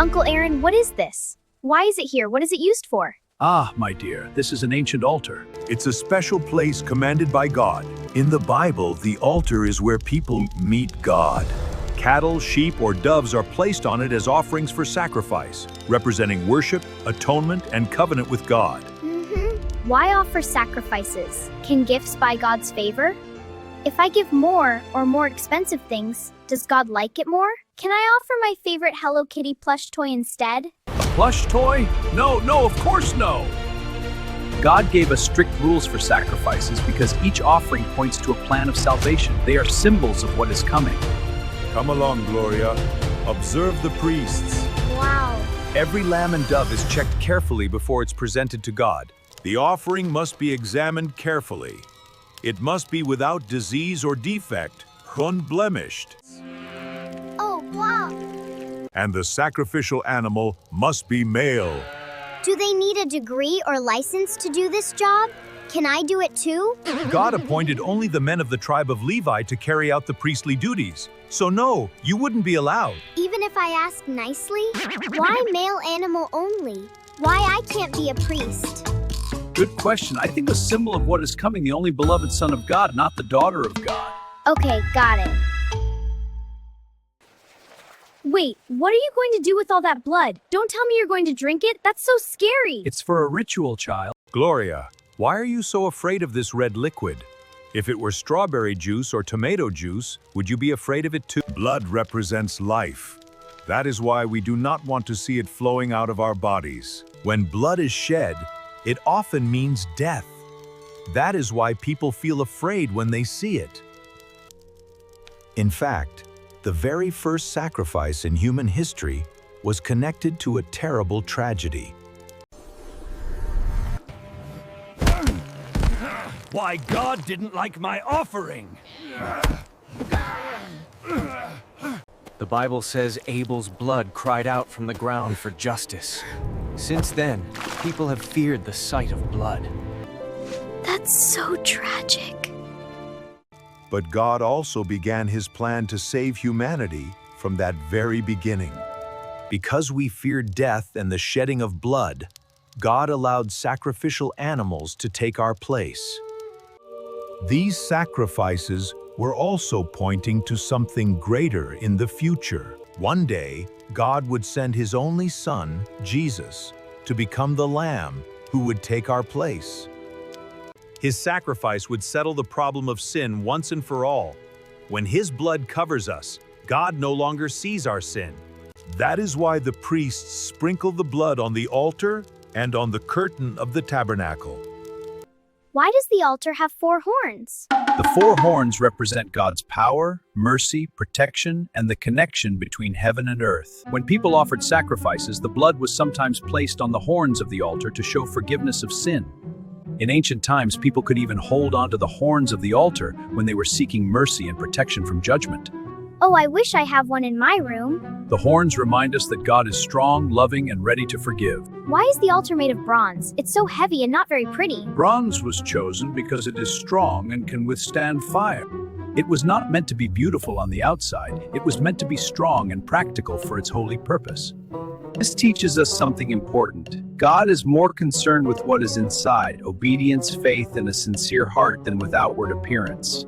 Uncle Aaron, what is this? Why is it here? What is it used for? Ah, my dear, this is an ancient altar. It's a special place commanded by God. In the Bible, the altar is where people meet God. Cattle, sheep, or doves are placed on it as offerings for sacrifice, representing worship, atonement, and covenant with God. Why offer sacrifices? Can gifts buy God's favor? If I give more or more expensive things, does God like it more? Can I offer my favorite Hello Kitty plush toy instead? Plush toy? No, of course no. God gave us strict rules for sacrifices because each offering points to a plan of salvation. They are symbols of what is coming. Come along, Gloria. Observe the priests. Wow. Every lamb and dove is checked carefully before it's presented to God. The offering must be examined carefully. It must be without disease or defect, unblemished. Oh, wow. And the sacrificial animal must be male. Do they need a degree or license to do this job? Can I do it too? God appointed only the men of the tribe of Levi to carry out the priestly duties. So no, you wouldn't be allowed. Even if I ask nicely? Why male animal only? Why I can't be a priest? Good question. I think a symbol of what is coming, the only beloved son of God, not the daughter of God. Okay, got it. Wait, what are you going to do with all that blood? Don't tell me you're going to drink it. That's so scary. It's for a ritual, child. Gloria, why are you so afraid of this red liquid? If it were strawberry juice or tomato juice, would you be afraid of it too? Blood represents life. That is why we do not want to see it flowing out of our bodies. When blood is shed, it often means death. That is why people feel afraid when they see it. In fact, the very first sacrifice in human history was connected to a terrible tragedy. Why God didn't like my offering. The Bible says Abel's blood cried out from the ground for justice. Since then, people have feared the sight of blood. That's so tragic. But God also began his plan to save humanity from that very beginning. Because we feared death and the shedding of blood, God allowed sacrificial animals to take our place. These sacrifices were also pointing to something greater in the future. One day, God would send his only son, Jesus, to become the Lamb who would take our place. His sacrifice would settle the problem of sin once and for all. When his blood covers us, God no longer sees our sin. That is why the priests sprinkle the blood on the altar and on the curtain of the tabernacle. Why does the altar have 4 horns? The 4 horns represent God's power, mercy, protection, and the connection between heaven and earth. When people offered sacrifices, the blood was sometimes placed on the horns of the altar to show forgiveness of sin. In ancient times, people could even hold onto the horns of the altar when they were seeking mercy and protection from judgment. Oh, I wish I have one in my room. The horns remind us that God is strong, loving, and ready to forgive. Why is the altar made of bronze? It's so heavy and not very pretty. Bronze was chosen because it is strong and can withstand fire. It was not meant to be beautiful on the outside. It was meant to be strong and practical for its holy purpose. This teaches us something important. God is more concerned with what is inside, obedience, faith, and a sincere heart than with outward appearance.